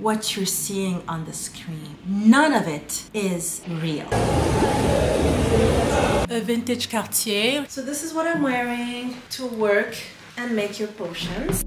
what you're seeing on the screen, none of it is real. A vintage Cartier. So this is what I'm wearing to work and make your potions.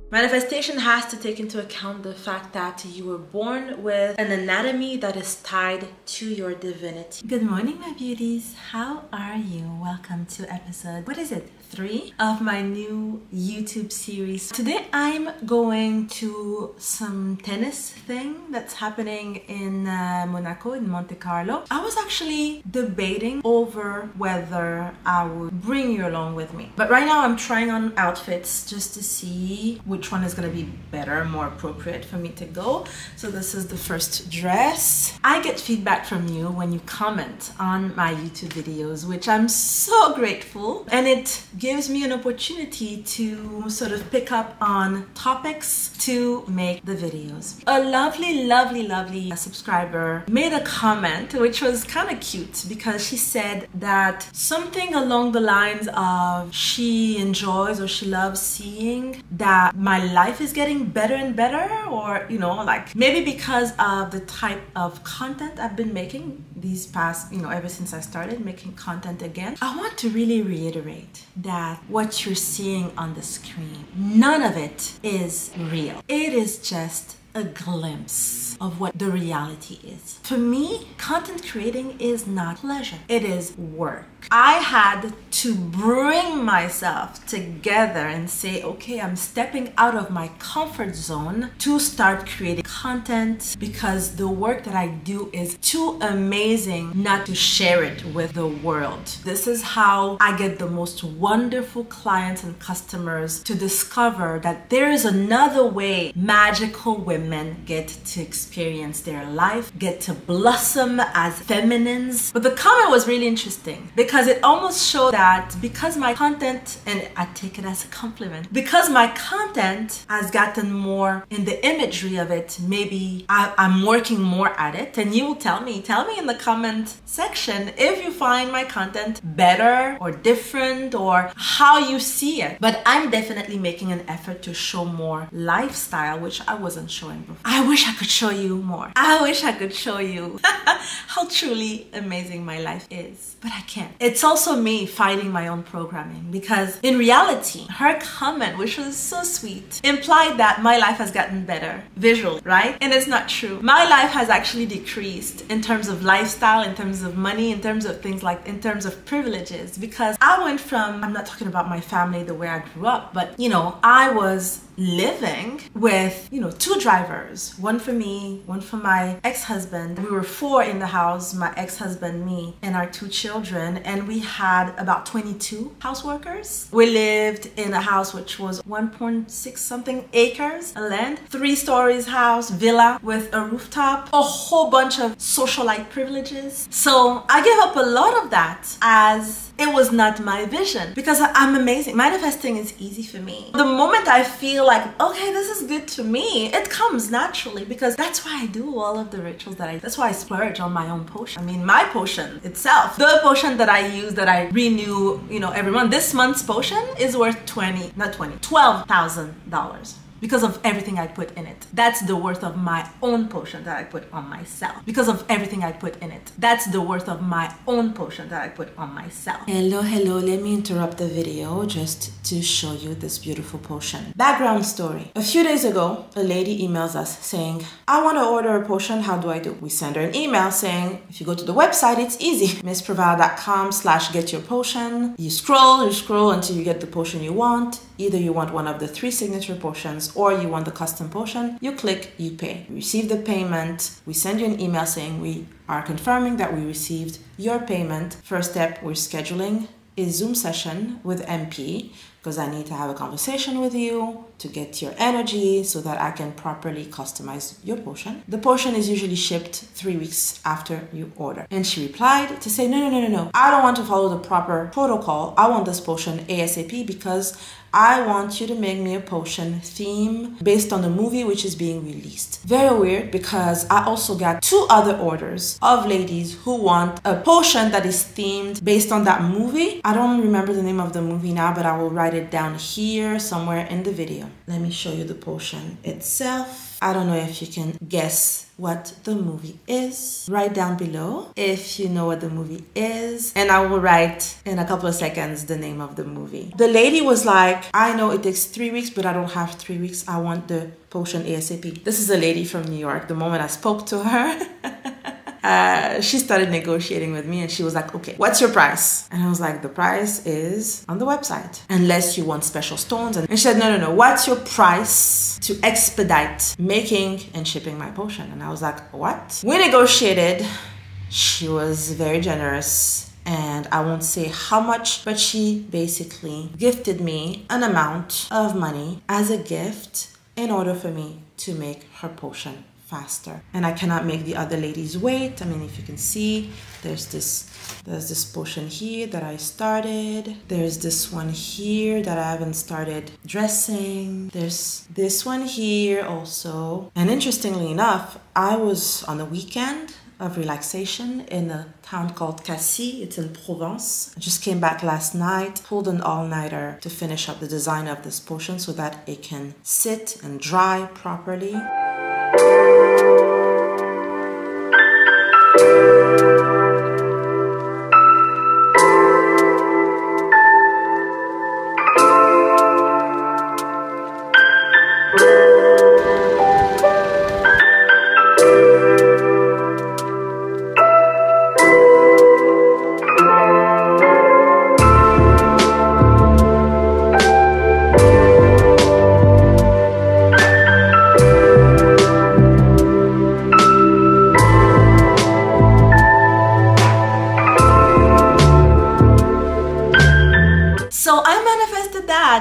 Manifestation has to take into account the fact that you were born with an anatomy that is tied to your divinity. Good morning, my beauties. How are you? Welcome to episode, what is it? 3 of my new YouTube series. Today I'm going to some tennis thing that's happening in Monaco, in Monte Carlo. I was actually debating over whether I would bring you along with me. But right now I'm trying on outfits just to see which one is going to be better, more appropriate for me to go. So this is the first dress. I get feedback from you when you comment on my YouTube videos, which I'm so grateful. And it gives me an opportunity to sort of pick up on topics to make the videos. A lovely subscriber made a comment which was kind of cute because she said that something along the lines of she enjoys or she loves seeing that my life is getting better and better, or you know, like maybe because of the type of content I've been making these past, you know, ever since I started making content again. I want to really reiterate that what you're seeing on the screen, none of it is real. It is just a glimpse of what the reality is. For me, content creating is not pleasure. It is work. I had to bring myself together and say, okay, I'm stepping out of my comfort zone to start creating content because the work that I do is too amazing not to share it with the world. This is how I get the most wonderful clients and customers to discover that there is another way magical women get to experience their life, get to blossom as feminines. But the comment was really interesting because it almost showed that because my content, and I take it as a compliment, because my content has gotten more in the imagery of it, maybe I'm working more at it. And you will tell me in the comment section if you find my content better or different or how you see it. But I'm definitely making an effort to show more lifestyle, which I wasn't showing before. I wish I could show you more. I wish I could show you how truly amazing my life is, but I can't. It's also me fighting my own programming because in reality, her comment, which was so sweet, implied that my life has gotten better visually, right? And it's not true. My life has actually decreased in terms of lifestyle, in terms of money, in terms of things like, in terms of privileges, because I went from, I'm not talking about my family the way I grew up, but you know, I was living with, you know, 2 drivers, one for me, one for my ex-husband. We were 4 in the house, my ex-husband, me, and our 2 children, and we had about 22 house workers. We lived in a house which was 1.6 something acres of land, 3 stories house, villa with a rooftop, a whole bunch of socialite privileges. So I gave up a lot of that as it was not my vision because I'm amazing. Manifesting is easy for me. The moment I feel like, okay, this is good to me, it comes naturally because that's why I do all of the rituals that I splurge on my own potion. I mean, my potion itself, the potion that I use, that I renew, you know, every month. This month's potion is worth $12,000. Because of everything I put in it. That's the worth of my own potion that I put on myself. Because of everything I put in it. That's the worth of my own potion that I put on myself. Hello, let me interrupt the video just to show you this beautiful potion. Background story. A few days ago, a lady emails us saying, I want to order a potion, how do I do? We send her an email saying, if you go to the website, it's easy. MissPerhatian.com/getyourpotion. You scroll until you get the potion you want. Either you want one of the 3 signature potions or you want the custom potion. You click, you pay. You receive the payment. We send you an email saying we are confirming that we received your payment. First step, we're scheduling a Zoom session with MP because I need to have a conversation with you to get your energy so that I can properly customize your potion. The potion is usually shipped 3 weeks after you order. And she replied to say, no. I don't want to follow the proper protocol. I want this potion ASAP because I want you to make me a potion theme based on the movie which is being released. Very weird because I also got 2 other orders of ladies who want a potion that is themed based on that movie. I don't remember the name of the movie now, but I will write write it down here somewhere in the video. Let me show you the potion itself. I don't know if you can guess what the movie is. Write down below if you know what the movie is, and I will write in a couple of seconds the name of the movie. The lady was like, I know it takes 3 weeks, but I don't have 3 weeks. I want the potion ASAP. This is a lady from New York. The moment I spoke to her, she started negotiating with me and she was like, okay, what's your price? And I was like, the price is on the website, unless you want special stones. And she said, no, what's your price to expedite making and shipping my potion? And I was like, what? We negotiated. She was very generous, and I won't say how much, but she basically gifted me an amount of money as a gift in order for me to make her potion faster. And I cannot make the other ladies wait. I mean, if you can see, there's this potion here that I started. There's this one here that I haven't started dressing. There's this one here also. And interestingly enough, I was on a weekend of relaxation in a town called Cassis. It's in Provence. I just came back last night, pulled an all-nighter to finish up the design of this potion so that it can sit and dry properly.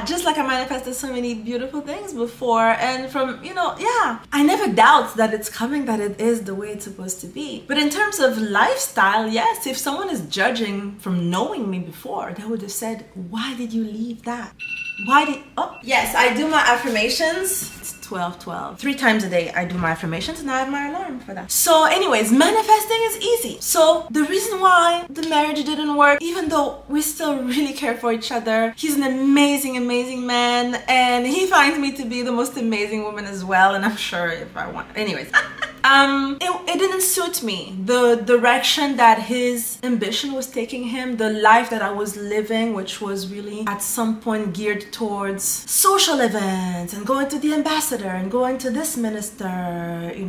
Just like I manifested so many beautiful things before, and from, yeah, I never doubt that it's coming, that it is the way it's supposed to be. But in terms of lifestyle, yes, if someone is judging from knowing me before, they would have said, why did you leave that? Oh, yes, I do my affirmations. It's 12-12. 3 times a day I do my affirmations, and I have my alarm for that. So anyways, manifesting is easy. So the reason why the marriage didn't work, even though we still really care for each other, he's an amazing, amazing man, and he finds me to be the most amazing woman as well, and I'm sure if I want. Anyways. It didn't suit me. The direction that his ambition was taking him, the life that I was living, which was really at some point geared towards social events and going to the ambassador and going to this minister,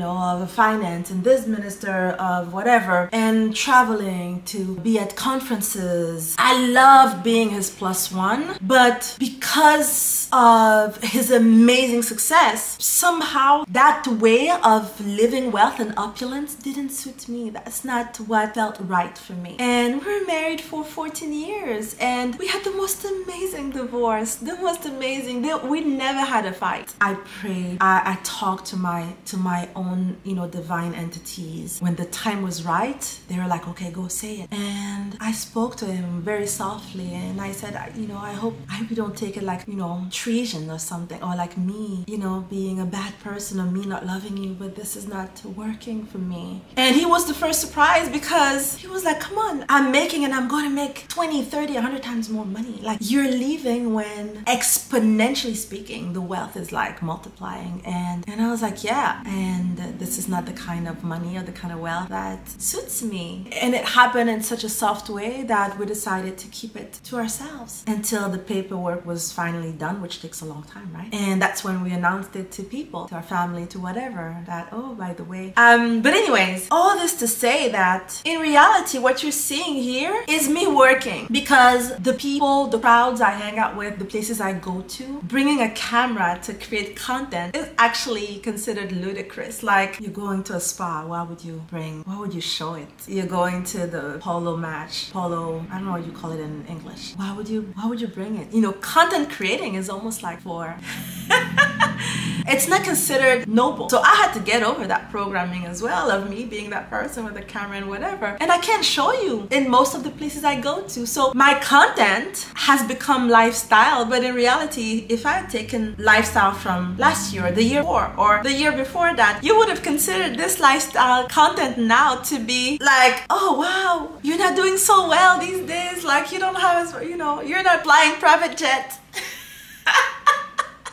of finance and this minister of whatever, and traveling to be at conferences. I loved being his +1, but because of his amazing success, somehow that way of living wealth and opulence didn't suit me. That's not what felt right for me. And we were married for 14 years and we had the most amazing divorce, the most amazing. We never had a fight. I prayed. I talked to my own, divine entities. When the time was right, they were like, okay, go say it. And I spoke to him very softly and I said, I hope you don't take it like, treason or something, or like me, being a bad person or me not loving you, but this is not working for me. And he was the first surprise because he was like, come on, I'm making and I'm going to make 20, 30, 100 times more money. Like, you're leaving when exponentially speaking, the wealth is like multiplying. And I was like, yeah, and this is not the kind of money or the kind of wealth that suits me. And it happened in such a soft way that we decided to keep it to ourselves until the paperwork was finally done, which takes a long time, right? And that's when we announced it to people, to our family, to whatever, that, oh, by the way. But anyways, all this to say that in reality, what you're seeing here is me working, because the people, the crowds I hang out with, the places I go to, bringing a camera to create content is actually considered ludicrous. Like, you're going to a spa, why would you show it? You're going to the polo match, I don't know what you call it in English. Why would you bring it? Content creating is almost like for it's not considered noble. So I had to get over that programming as well, of me being that person with a camera and whatever. And I can't show you in most of the places I go to. So my content has become lifestyle, but in reality, if I had taken lifestyle from last year, the year before, or the year before that, you would have considered this lifestyle content now to be like, oh wow, you're not doing so well these days, like you don't have, you're not flying private jet.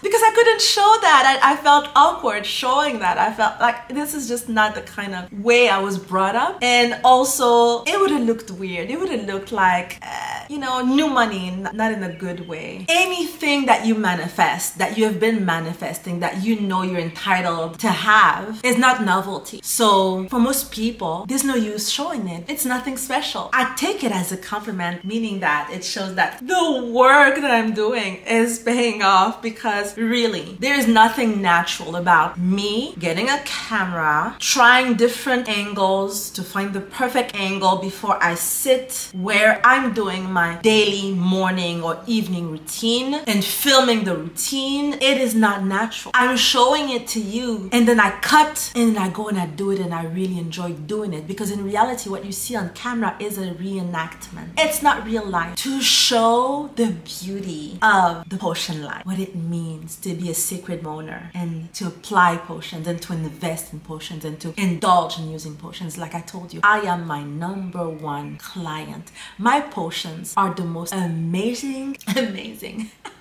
Because I couldn't show that. I felt awkward showing that. I felt like this is just not the kind of way I was brought up. And also, it would have looked weird. It would have looked like, you know, new money, not in a good way. Anything that you manifest, that you have been manifesting, that you know you're entitled to have, is not novelty. So for most people, there's no use showing it. It's nothing special. I take it as a compliment, meaning that it shows that the work that I'm doing is paying off, because really, there is nothing natural about me getting a camera, trying different angles to find the perfect angle before I sit where I'm doing my daily morning or evening routine and filming the routine. It is not natural. I'm showing it to you, and then I cut and I go and I do it, and I really enjoy doing it, because in reality what you see on camera is a reenactment. It's not real life. To show the beauty of the potion life, what it means to be a sacred owner and to apply potions and to invest in potions and to indulge in using potions. Like I told you, I am my #1 client. My potions are the most amazing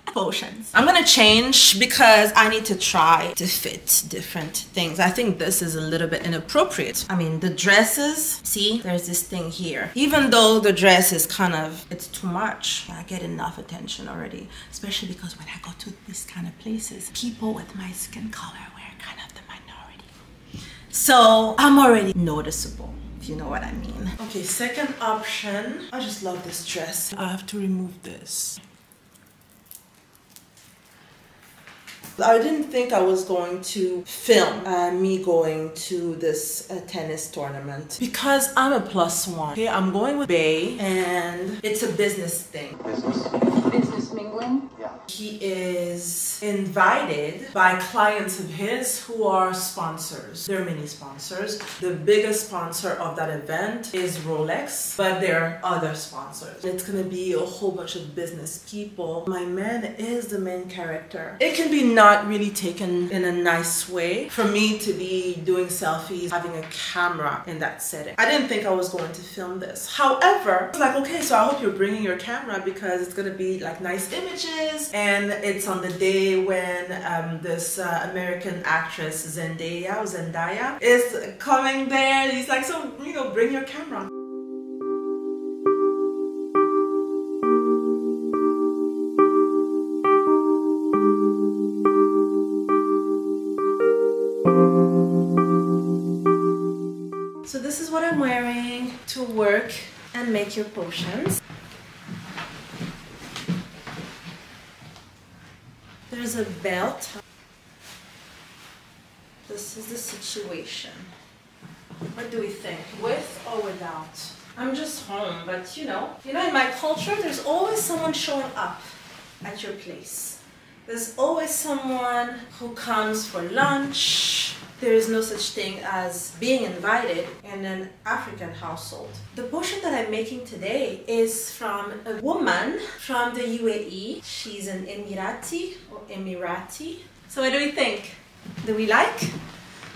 potions. I'm gonna change because I need to try to fit different things. I think this is a little bit inappropriate. I mean, the dresses, see, there's this thing here. Even though the dress is kind of, it's too much, I get enough attention already, especially because when I go to these kind of places, people with my skin color wear kind of the minority. So I'm already noticeable, if you know what I mean. Okay, second option. I just love this dress. I have to remove this. I didn't think I was going to film me going to this tennis tournament because I'm a +1. Okay, I'm going with Bay and it's a business thing. Business mingling? Yeah. He is invited by clients of his who are sponsors. There are many sponsors. The biggest sponsor of that event is Rolex, but there are other sponsors. It's gonna be a whole bunch of business people. My man is the main character. It can be not really taken in a nice way for me to be doing selfies, having a camera in that setting. I didn't think I was going to film this. However, I was like, okay, so I hope you're bringing your camera because it's gonna be like nice images, and it's on the day when this American actress Zendaya is coming there. He's like, so, you know, bring your camera. So this is what I'm wearing to work and make your potions. There's a belt. This is the situation. What do we think? With or without? I'm just home, but you know, in my culture, there's always someone showing up at your place. There's always someone who comes for lunch. There is no such thing as being invited in an African household. The potion that I'm making today is from a woman from the UAE. She's an Emirati or Emirati. So what do we think? Do we like?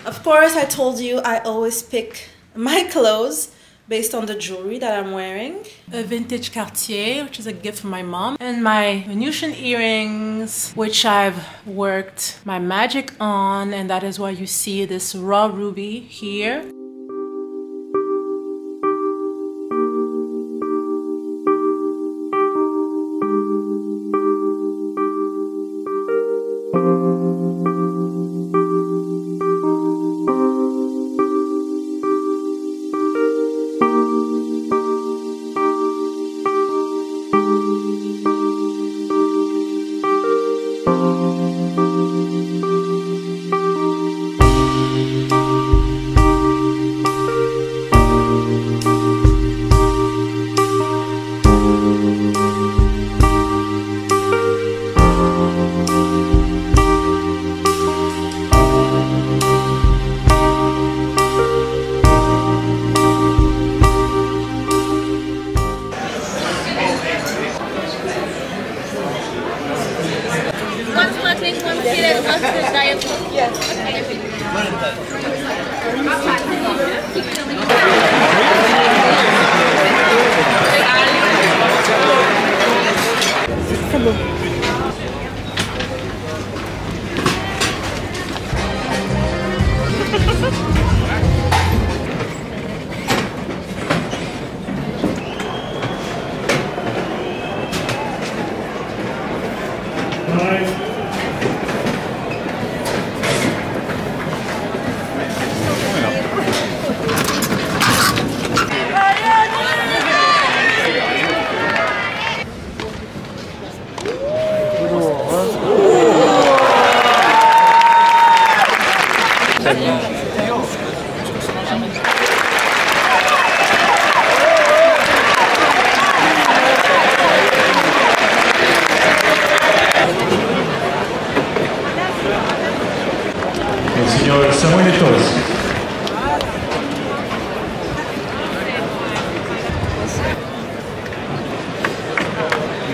Of course, I told you I always pick my clothes based on the jewelry that I'm wearing. A vintage Cartier, which is a gift from my mom, and my Venusian earrings, which I've worked my magic on, and that is why you see this raw ruby here.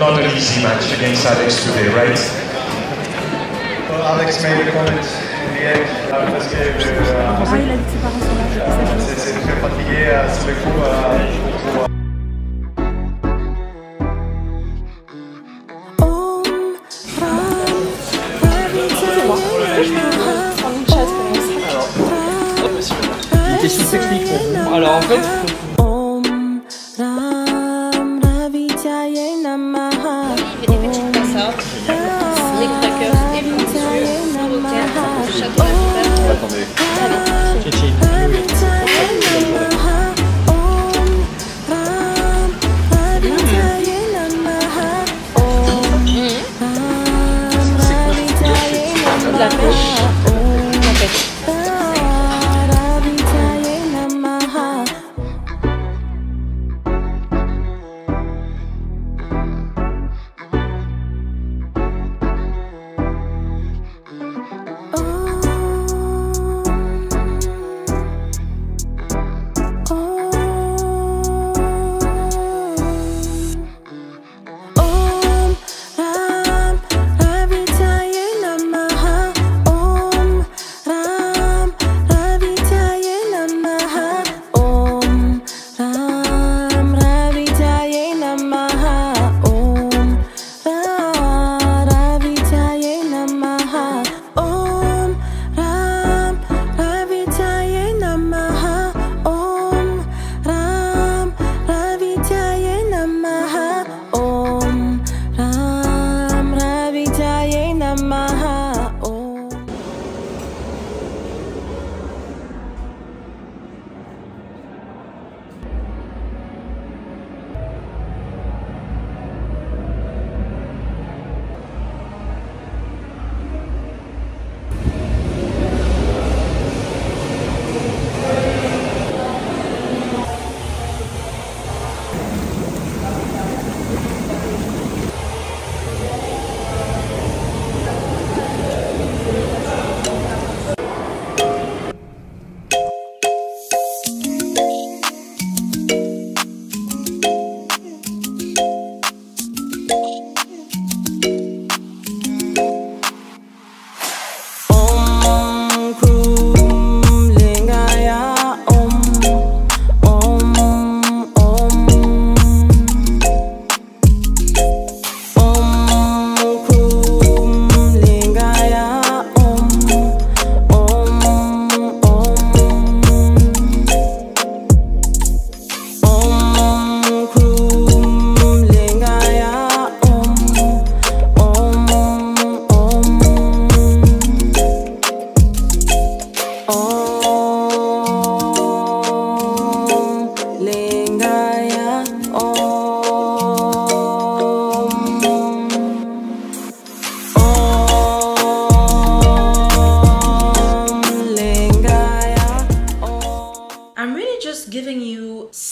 not an easy match against Alex today, right? Well, Alex made a comment in the end parce que c'est très fatigué sur les coups. Une question technique pour vous. Alors en fait, attendez. La pêche.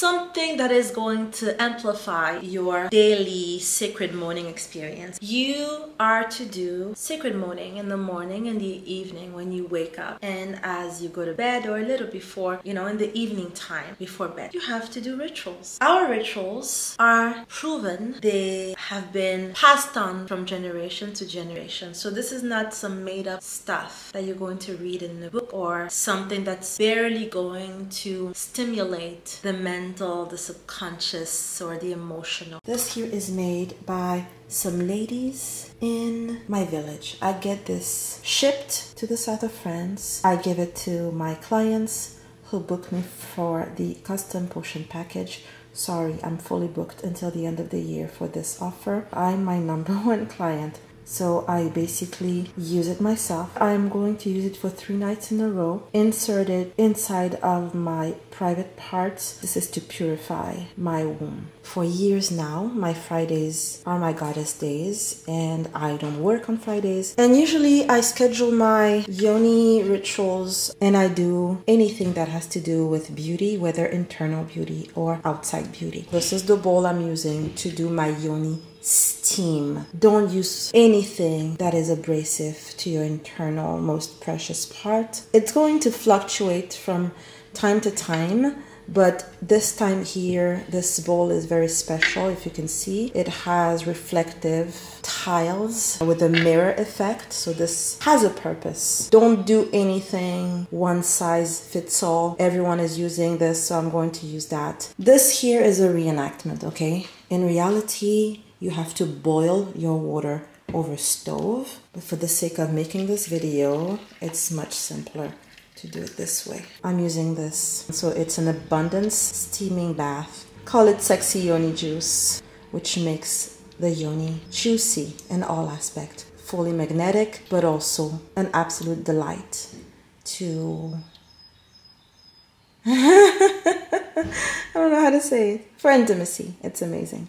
something that is going to amplify your daily sacred morning experience. You are to do sacred morning in the morning and the evening when you wake up, and as you go to bed, or a little before, you know, in the evening time before bed, you have to do rituals. Our rituals are proven. They have been passed on from generation to generation. So this is not some made up stuff that you're going to read in a book, or something that's barely going to stimulate the mental, the subconscious, or the emotional. This here is made by some ladies in my village. I get this shipped to the south of France. I give it to my clients who book me for the custom potion package. Sorry, I'm fully booked until the end of the year for this offer. I'm my #1 client, so I basically use it myself. I'm going to use it for 3 nights in a row, insert it inside of my private parts. This is to purify my womb. For years now, my Fridays are my goddess days, and I don't work on Fridays. And usually I schedule my yoni rituals, and I do anything that has to do with beauty, whether internal beauty or outside beauty. This is the bowl I'm using to do my yoni steam. Don't use anything that is abrasive to your internal, most precious part. It's going to fluctuate from time to time But this time here, this bowl is very special. If you can see, it has reflective tiles with a mirror effect. So this has a purpose. Don't do anything one size fits all. Everyone is using this, so I'm going to use that. This here is a reenactment, okay? In reality, you have to boil your water over stove. But for the sake of making this video, it's much simpler to do it this way. I'm using this. So it's an abundance steaming bath. Call it sexy yoni juice, which makes the yoni juicy in all aspects. Fully magnetic, but also an absolute delight to... I don't know how to say it. For intimacy, it's amazing.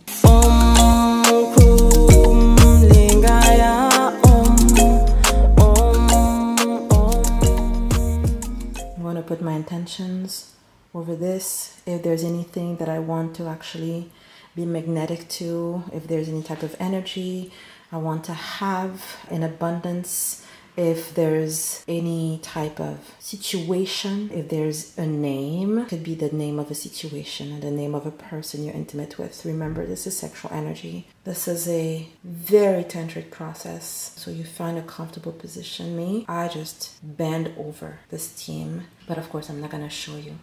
Put my intentions over this. If there's anything that I want to actually be magnetic to, if there's any type of energy I want to have in abundance, if there's any type of situation, if there's a name, it could be the name of a situation and the name of a person you're intimate with. Remember, this is sexual energy. This is a very tantric process. So you find a comfortable position. Me, I just bend over the steam. But of course, I'm not gonna show you.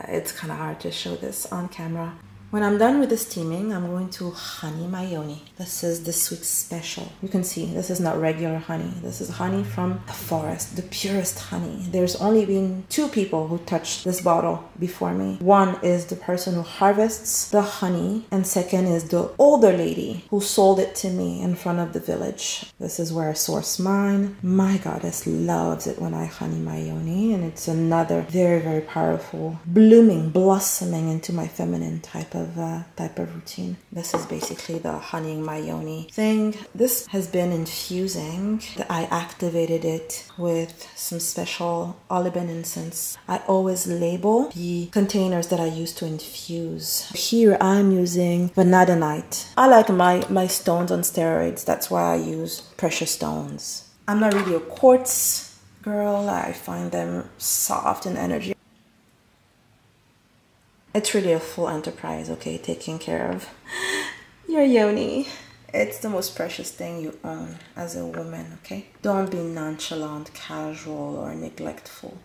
It's kind of hard to show this on camera. When I'm done with the steaming, I'm going to honey my yoni. This is the sweet special. You can see this is not regular honey. This is honey from the forest, the purest honey. There's only been 2 people who touched this bottle before me. One is the person who harvests the honey, and second is the older lady who sold it to me in front of the village. This is where I source mine. My goddess loves it when I honey my yoni, and it's another very, very powerful blooming, blossoming into my feminine type of routine. This is basically the honeying my yoni thing. This has been infusing. I activated it with some special oliban incense. I always label the containers that I use to infuse. Here I'm using vanadinite. I like my stones on steroids. That's why I use precious stones. I'm not really a quartz girl. I find them soft in energy. It's really a full enterprise, okay, taking care of your yoni. It's the most precious thing you own as a woman, okay? Don't be nonchalant, casual, or neglectful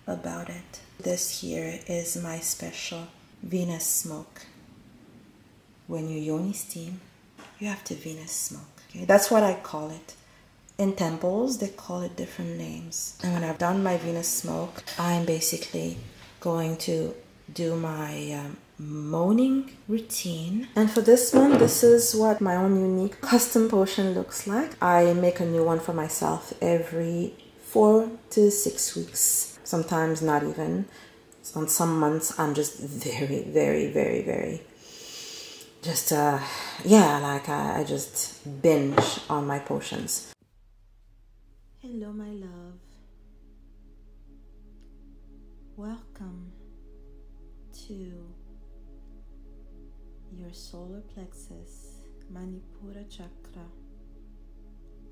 about it. This here is my special Venus smoke. When you yoni steam, you have to Venus smoke, okay? That's what I call it. In temples, they call it different names. And when I've done my Venus smoke, I'm basically going to do my moaning routine. And for this one, this is what my own unique custom potion looks like. I make a new one for myself every 4 to 6 weeks. Sometimes not even. On some months, I'm just very, very, very, very just, yeah, like I just binge on my potions. Hello, my love. Welcome to your solar plexus Manipura chakra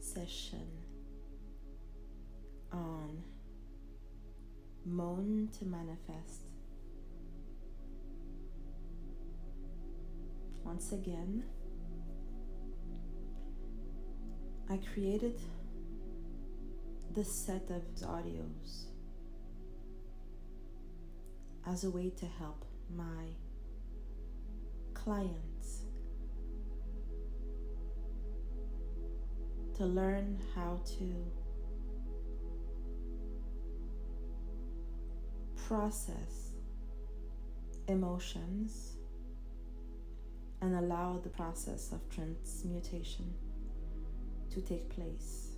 session on Moan to Manifest. Once again, I created this set of audios as a way to help my clients to learn how to process emotions and allow the process of transmutation to take place.